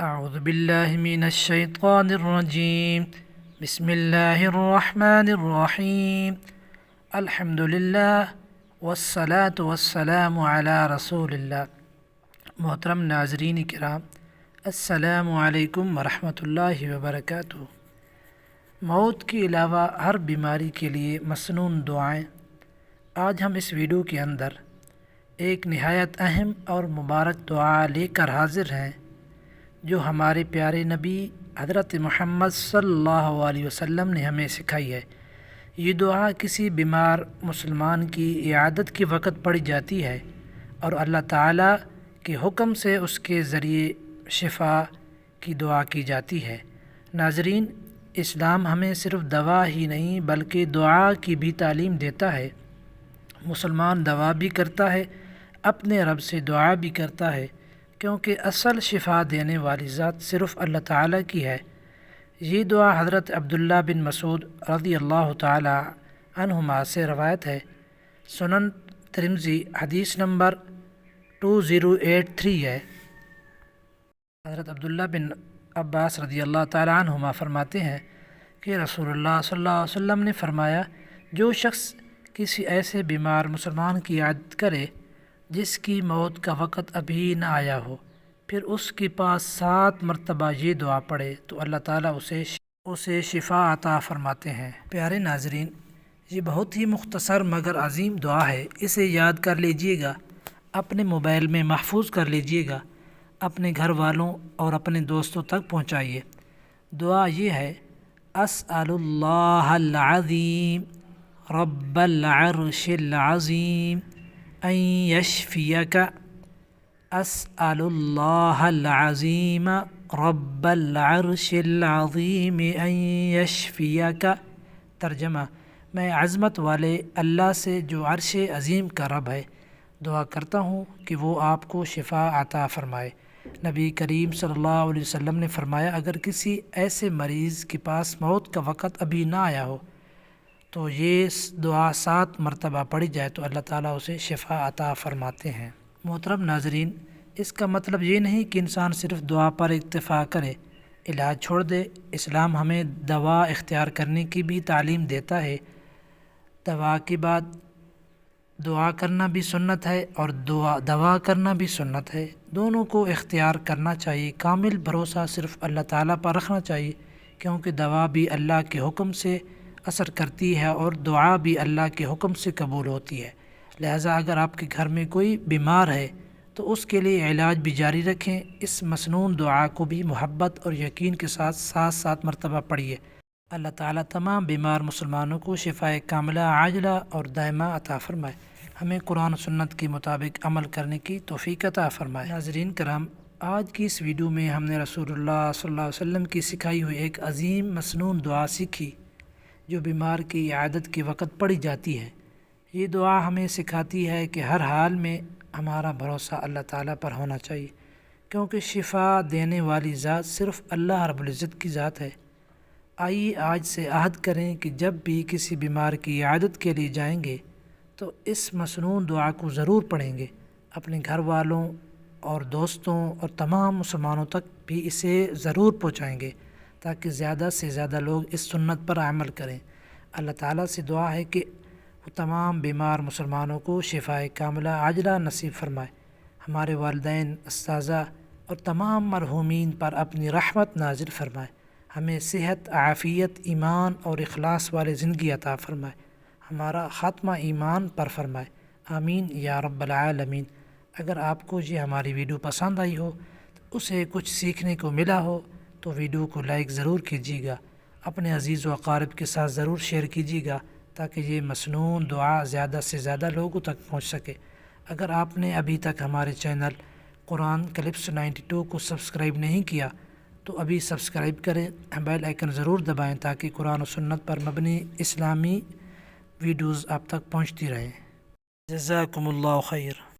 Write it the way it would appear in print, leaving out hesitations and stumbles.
أعوذ بالله من الشيطان الرجيم. بسم الله الرحمن الرحيم. الحمد للہ والصلاة والسلام علی رسول اللہ. محترم ناظرین کرام، السلام علیکم ورحمۃ اللہ وبرکاتہ. موت کے علاوہ ہر بیماری کے لیے مسنون دعائیں. آج ہم اس ویڈیو کے اندر ایک نہایت اہم اور مبارک دعا لے کر حاضر ہیں جو ہمارے پیارے نبی حضرت محمد صلی اللہ علیہ وسلم نے ہمیں سکھائی ہے. یہ دعا کسی بیمار مسلمان کی عیادت کے وقت پڑھی جاتی ہے اور اللہ تعالیٰ کے حکم سے اس کے ذریعے شفا کی دعا کی جاتی ہے. ناظرین، اسلام ہمیں صرف دوا ہی نہیں بلکہ دعا کی بھی تعلیم دیتا ہے. مسلمان دوا بھی کرتا ہے، اپنے رب سے دعا بھی کرتا ہے، کیونکہ اصل شفا دینے والی ذات صرف اللہ تعالیٰ کی ہے. یہ دعا حضرت عبداللہ بن مسعود رضی اللہ تعالی عنہما سے روایت ہے. سنن ترمذی حدیث نمبر 2083 ہے. حضرت عبداللہ بن عباس رضی اللہ تعالی عنہما فرماتے ہیں کہ رسول اللہ صلی اللہ علیہ وسلم نے فرمایا، جو شخص کسی ایسے بیمار مسلمان کی عیادت کرے جس کی موت کا وقت ابھی نہ آیا ہو، پھر اس کے پاس 7 مرتبہ یہ دعا پڑھے تو اللہ تعالیٰ اسے شفا عطا فرماتے ہیں. پیارے ناظرین، یہ بہت ہی مختصر مگر عظیم دعا ہے. اسے یاد کر لیجئے گا، اپنے موبائل میں محفوظ کر لیجئے گا، اپنے گھر والوں اور اپنے دوستوں تک پہنچائیے. دعا یہ ہے: اسأل اللہ العظیم رب العرش العظیم ان یشفیک. اسأل اللہ العظیم رب العرش العظیم ان یشفیک. ترجمہ: میں عظمت والے اللہ سے جو عرش عظیم کا رب ہے دعا کرتا ہوں کہ وہ آپ کو شفا عطا فرمائے. نبی کریم صلی اللہ علیہ وسلم نے فرمایا، اگر کسی ایسے مریض کے پاس موت کا وقت ابھی نہ آیا ہو تو یہ دعا 7 مرتبہ پڑھی جائے تو اللہ تعالیٰ اسے شفا عطا فرماتے ہیں. محترم ناظرین، اس کا مطلب یہ نہیں کہ انسان صرف دعا پر اکتفا کرے، علاج چھوڑ دے. اسلام ہمیں دوا اختیار کرنے کی بھی تعلیم دیتا ہے. دوا کے بعد دعا کرنا بھی سنت ہے اور دوا کرنا بھی سنت ہے. دونوں کو اختیار کرنا چاہیے. کامل بھروسہ صرف اللہ تعالیٰ پر رکھنا چاہیے، کیونکہ دوا بھی اللہ کے حکم سے اثر کرتی ہے اور دعا بھی اللہ کے حکم سے قبول ہوتی ہے. لہٰذا اگر آپ کے گھر میں کوئی بیمار ہے تو اس کے لیے علاج بھی جاری رکھیں. اس مسنون دعا کو بھی محبت اور یقین کے ساتھ 7 مرتبہ پڑھیے. اللہ تعالیٰ تمام بیمار مسلمانوں کو شفائے کاملہ عاجلہ اور دائمہ عطا فرمائے. ہمیں قرآن و سنت کے مطابق عمل کرنے کی توفیق عطا فرمائے. ناظرین کرام، آج کی اس ویڈیو میں ہم نے رسول اللہ صلی اللہ علیہ وسلم کی سکھائی ہوئی ایک عظیم مسنون دعا سیکھی جو بیمار کی عیادت کے وقت پڑھی جاتی ہے. یہ دعا ہمیں سکھاتی ہے کہ ہر حال میں ہمارا بھروسہ اللہ تعالیٰ پر ہونا چاہیے، کیونکہ شفا دینے والی ذات صرف اللہ رب العزت کی ذات ہے. آئیے آج سے عہد کریں کہ جب بھی کسی بیمار کی عیادت کے لیے جائیں گے تو اس مسنون دعا کو ضرور پڑھیں گے. اپنے گھر والوں اور دوستوں اور تمام مسلمانوں تک بھی اسے ضرور پہنچائیں گے تاکہ زیادہ سے زیادہ لوگ اس سنت پر عمل کریں. اللہ تعالیٰ سے دعا ہے کہ وہ تمام بیمار مسلمانوں کو شفائے کاملہ عاجلہ نصیب فرمائے. ہمارے والدین، اساتذہ اور تمام مرحومین پر اپنی رحمت نازل فرمائے. ہمیں صحت، عافیت، ایمان اور اخلاص والے زندگی عطا فرمائے. ہمارا خاتمہ ایمان پر فرمائے. آمین یا رب العالمین. اگر آپ کو یہ ہماری ویڈیو پسند آئی ہو، تو اسے کچھ سیکھنے کو ملا ہو تو ویڈیو کو لائک ضرور کیجیے گا. اپنے عزیز و اقارب کے ساتھ ضرور شیئر کیجیے گا تاکہ یہ مسنون دعا زیادہ سے زیادہ لوگوں تک پہنچ سکے. اگر آپ نے ابھی تک ہمارے چینل قرآن کلپس 92 کو سبسکرائب نہیں کیا تو ابھی سبسکرائب کریں، بیل آئیکن ضرور دبائیں تاکہ قرآن و سنت پر مبنی اسلامی ویڈیوز آپ تک پہنچتی رہیں. جزاکم اللہ خیر.